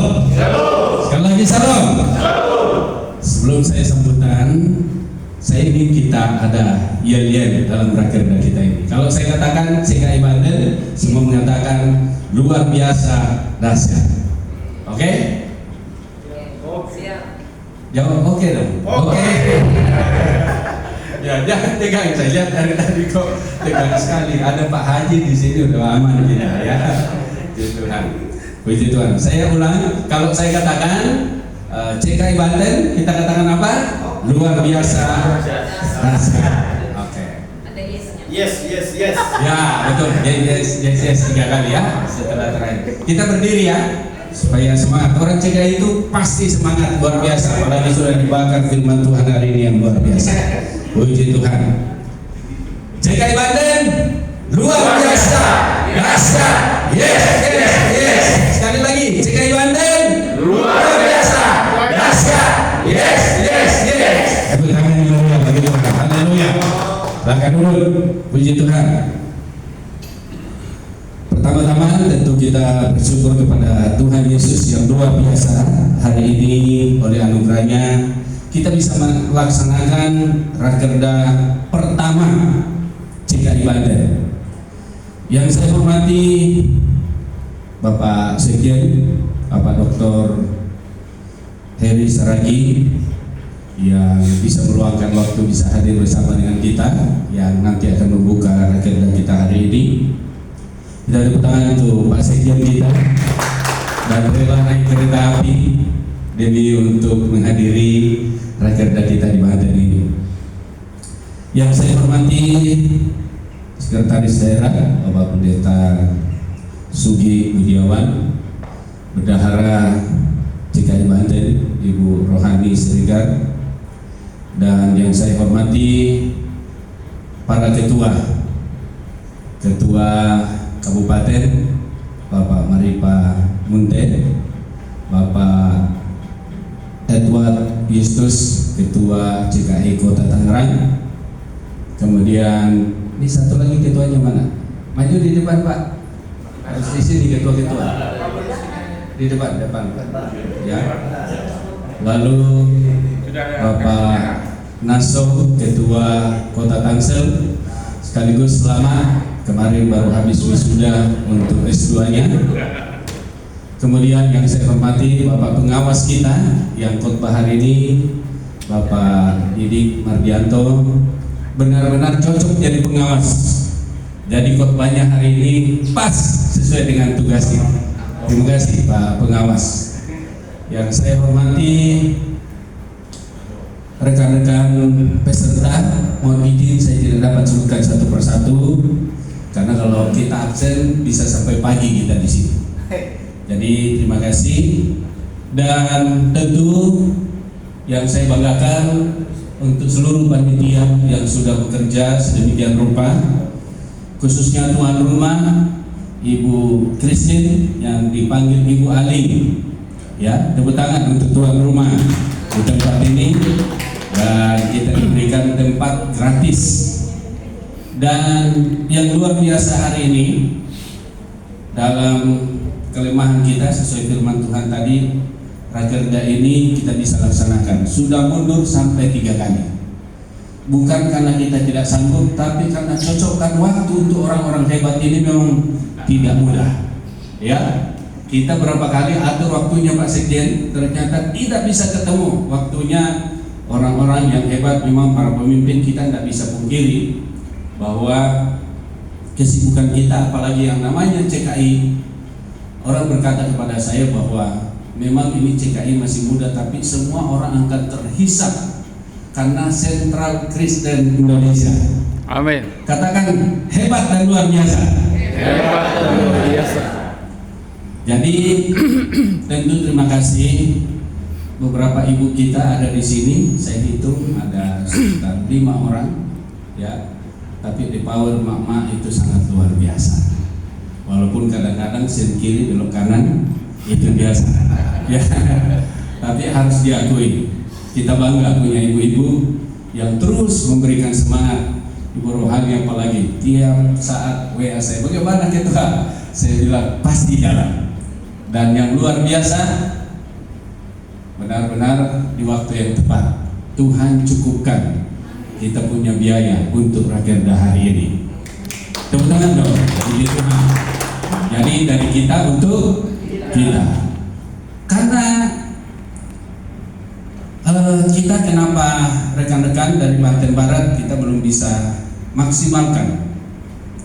Shalom. Sekali lagi shalom. Sebelum saya sambutan, saya ingin kita ada yel-yel dalam rakerda kita ini. Kalau saya katakan CKI Banten, semua mengatakan luar biasa dahsyat. Oke? Jawab oke dong. Oke. Ya, jangan tegang. Saya lihat dari tadi kok tegang sekali. Ada Pak Haji di sini, udah aman kita ya. Puji Tuhan. Puji Tuhan. Saya ulang, kalau saya katakan CKI Banten, kita katakan apa? Luar biasa dahsyat. Oke. Ada yes-nya. Yes. Ya, betul. Yes 3 kali ya. Setelah terakhir. Kita berdiri ya. Supaya semangat. Orang CKI itu pasti semangat luar biasa. Apalagi sudah dibakar firman Tuhan hari ini yang luar biasa. Puji Tuhan. CKI Banten luar biasa dahsyat. Yes. Sekali lagi, CKI Banten luar biasa dahsyat. Yes. Tepuk tangan yang mulia bagi Tuhan. Haleluya. Langkah dulu. Puji Tuhan. Pertama-tama tentu kita bersyukur kepada Tuhan Yesus yang luar biasa. Hari ini oleh anugerahnya kita bisa melaksanakan rakerda pertama CKI Banten. Yang saya hormati Bapak Sekjen, Bapak Dr. Heri Saragi yang bisa meluangkan waktu bisa hadir bersama dengan kita yang nanti akan membuka rakerda kita hari ini. Kita tepuk tangan untuk Pak Sekjen kita dan rela naik kereta api demi untuk menghadiri rakerda kita di Banten ini. Yang saya hormati Sekretaris Daerah Bapak Pendeta Sugi Budiawan, Bendahara CKI Banten Ibu Rohani Siregar, dan yang saya hormati para ketua Kabupaten Bapak Maripa Munte, Bapak Edward Justus, Ketua CKI Kota Tangerang. Kemudian ini satu lagi ketuanya mana? Maju di depan Pak. Harus di sini ketua-ketua. Di depan. Ya. Lalu Bapak Naso, Ketua Kota Tangsel, sekaligus selamat kemarin baru habis wisuda untuk S2-nya. Kemudian yang saya hormati Bapak pengawas kita yang khotbah hari ini, Bapak Didik Mardianto, benar-benar cocok jadi pengawas. Jadi khotbahnya hari ini pas sesuai dengan tugasnya. Terima kasih Pak pengawas. Yang saya hormati rekan-rekan peserta, mohon izin saya tidak dapat sebutkan satu persatu karena kalau kita absen bisa sampai pagi kita di sini. Jadi terima kasih, dan tentu yang saya banggakan untuk seluruh panitia yang sudah bekerja sedemikian rupa, khususnya tuan rumah Ibu Christine yang dipanggil Ibu Ali. Ya, tepuk tangan untuk tuan rumah di tempat ini, dan kita diberikan tempat gratis. Dan yang luar biasa hari ini dalam kelemahan kita sesuai firman Tuhan tadi, rakerda ini kita bisa laksanakan. Sudah mundur sampai 3 kali. Bukan karena kita tidak sanggup, tapi karena cocokkan waktu untuk orang-orang hebat ini memang tidak mudah. Ya, kita berapa kali atur waktunya Pak Sekjen, ternyata tidak bisa ketemu waktunya. Orang-orang yang hebat memang para pemimpin kita tidak bisa pungkiri bahwa kesibukan kita, apalagi yang namanya CKI. Orang berkata kepada saya bahwa memang ini CKI masih muda, tapi semua orang akan terhisap karena Sentral Kristen Indonesia. Amin. Katakan hebat dan luar biasa. Hebat dan luar biasa. Jadi tentu terima kasih beberapa ibu kita ada di sini. Saya hitung ada sekitar 5 orang, ya. Tapi di power mama itu sangat luar biasa. Walaupun kadang-kadang sen kiri belok kanan itu biasa, ya. Tapi harus diakui, kita bangga punya ibu-ibu yang terus memberikan semangat. Ibu Rohani apalagi tiap saat WA saya, bagaimana kita? Saya bilang pasti jalan. Dan yang luar biasa, benar-benar di waktu yang tepat Tuhan cukupkan kita punya biaya untuk Rakerda hari ini. Tepuk tangan dong, puji Tuhan. Jadi dari kita untuk kita. Karena kita kenapa rekan-rekan dari Banten Barat kita belum bisa maksimalkan?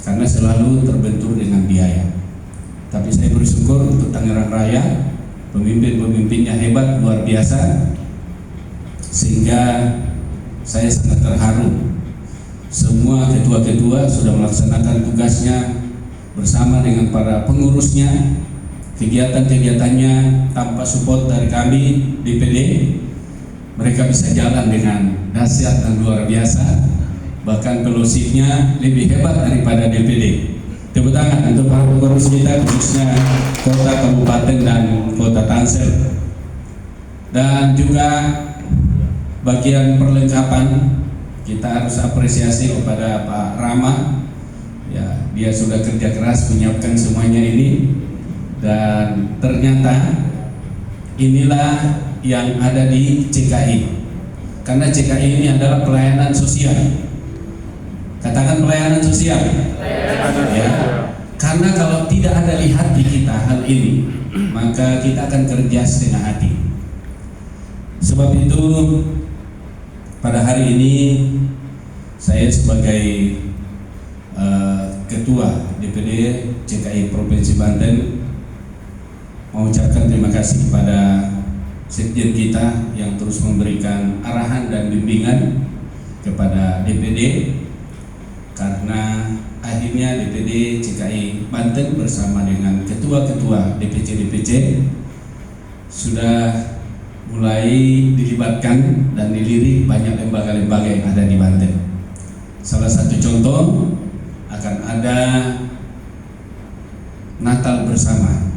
Karena selalu terbentur dengan biaya. Tapi saya bersyukur untuk Tangerang Raya, pemimpin-pemimpinnya hebat, luar biasa, sehingga saya sangat terharu. Semua ketua-ketua sudah melaksanakan tugasnya bersama dengan para pengurusnya. Kegiatan-kegiatannya tanpa support dari kami DPD, mereka bisa jalan dengan dahsyat dan luar biasa. Bahkan fellowship-nya lebih hebat daripada DPD. Tepuk tangan untuk para pengurus kita, khususnya kota, kabupaten, dan kota Tangsel. Dan juga bagian perlengkapan, kita harus apresiasi kepada Pak Rama. Ya, dia sudah kerja keras menyiapkan semuanya ini. Dan ternyata inilah yang ada di CKI. Karena CKI ini adalah pelayanan sosial. Katakan pelayanan sosial. Ya. Karena kalau tidak ada di hati kita hal ini, maka kita akan kerja setengah hati. Sebab itu pada hari ini saya sebagai Ketua DPD CKI Provinsi Banten mengucapkan terima kasih kepada Sekjen kita yang terus memberikan arahan dan bimbingan kepada DPD, karena akhirnya DPD CKI Banten bersama dengan ketua-ketua DPC sudah mulai dilibatkan dan dilirik banyak lembaga-lembaga yang ada di Banten. Salah satu contoh akan ada Natal bersama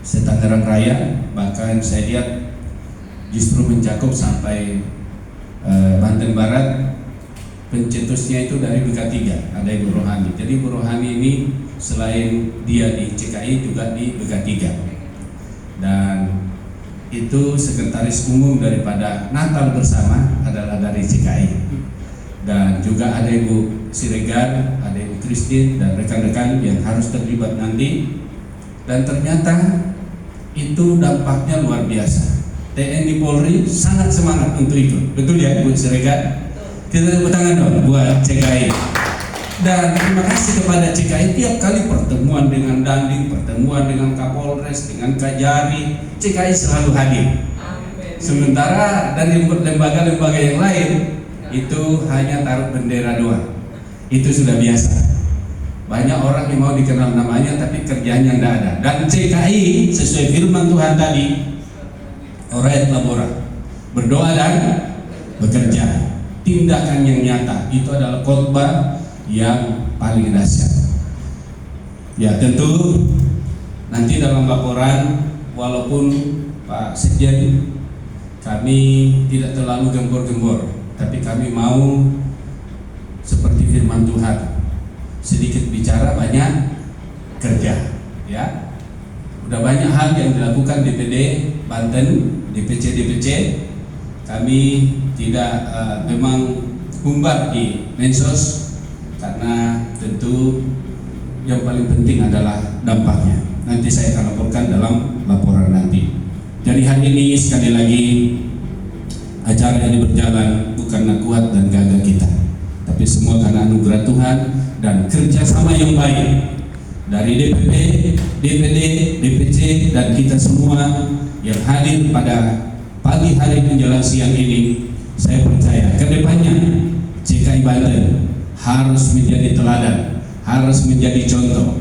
se-Tangerang Raya, bahkan saya lihat justru mencakup sampai Banten Barat. Pencetusnya itu dari BK3, ada Ibu Rohani. Jadi Ibu Rohani ini selain dia di CKI juga di BK3. Dan itu sekretaris umum daripada Natal bersama adalah dari CKI. Dan juga ada Ibu Siregar, ada Ibu Christine dan rekan-rekan yang harus terlibat nanti. Dan ternyata itu dampaknya luar biasa. TNI Polri sangat semangat untuk ikut. Betul ya Ibu Siregar? Kita tepuk tangan dong buat CKI. Dan terima kasih kepada CKI, tiap kali pertemuan dengan Dandim, pertemuan dengan Kapolres, dengan Kajari, CKI selalu hadir. Sementara dari lembaga-lembaga yang lain itu hanya taruh bendera doang. Itu sudah biasa. Banyak orang yang mau dikenal namanya tapi kerjanya tidak ada. Dan CKI sesuai firman Tuhan tadi, Oret labora, berdoa dan bekerja. Tindakan yang nyata itu adalah khotbah yang paling dahsyat. Ya tentu nanti dalam laporan, walaupun Pak Sekjen kami tidak terlalu gembor-gembor, tapi kami mau seperti firman Tuhan, sedikit bicara banyak kerja. Ya, udah banyak hal yang dilakukan DPD Banten, DPC. Kami tidak memang umbar di medsos, karena tentu yang paling penting adalah dampaknya. Nanti saya akan laporkan dalam laporan nanti. Jadi hari ini sekali lagi acara ini berjalan bukan karena kuat dan gagah kita, tapi semua karena anugerah Tuhan dan kerjasama yang baik dari DPP, DPD, DPC dan kita semua yang hadir pada pagi hari menjelang siang ini. Saya percaya ke depannya CKI Banten harus menjadi teladan, harus menjadi contoh.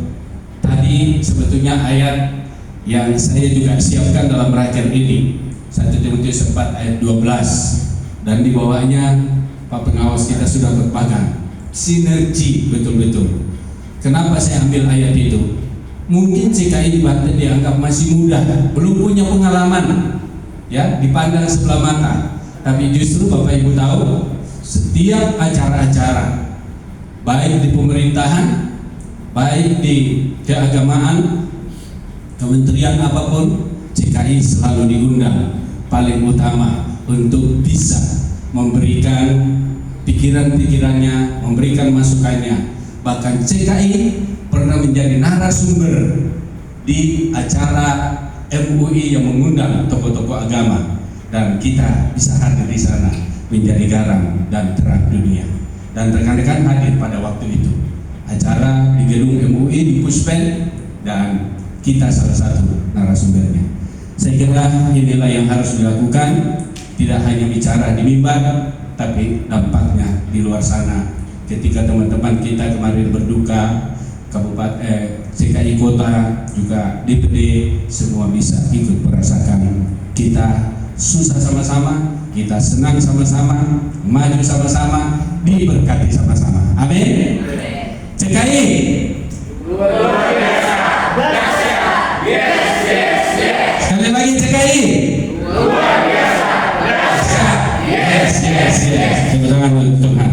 Tadi sebetulnya ayat yang saya juga siapkan dalam raker ini 1 Timotius 4 ayat 12, dan di bawahnya Pak pengawas kita sudah berpegang sinergi betul-betul. Kenapa saya ambil ayat itu? Mungkin CKI di Banten dianggap masih muda, belum punya pengalaman, ya, dipandang sebelah mata. Tapi justru Bapak Ibu tahu, setiap acara-acara baik di pemerintahan, baik di keagamaan, kementerian apapun, CKI selalu diundang paling utama untuk bisa memberikan pikiran-pikirannya, memberikan masukannya. Bahkan CKI pernah menjadi narasumber di acara MUI yang mengundang tokoh-tokoh agama, dan kita bisa hadir di sana menjadi garam dan terang dunia. Dan rekan-rekan hadir pada waktu itu acara di gedung MUI di Puspen, dan kita salah satu narasumbernya. Saya kira inilah yang harus dilakukan, tidak hanya bicara di mimbar, tapi dampaknya di luar sana. Ketika teman-teman kita kemarin berduka, Kabupaten CKI Kota, juga DPD, semua bisa ikut merasakan. Kita susah sama-sama, kita senang sama-sama, maju sama-sama, diberkati sama-sama. Amin. CKI luar biasa, dahsyat. Yes. Sekali lagi CKI luar biasa, dahsyat. Yes. Tepuk tangan untuk Tuhan.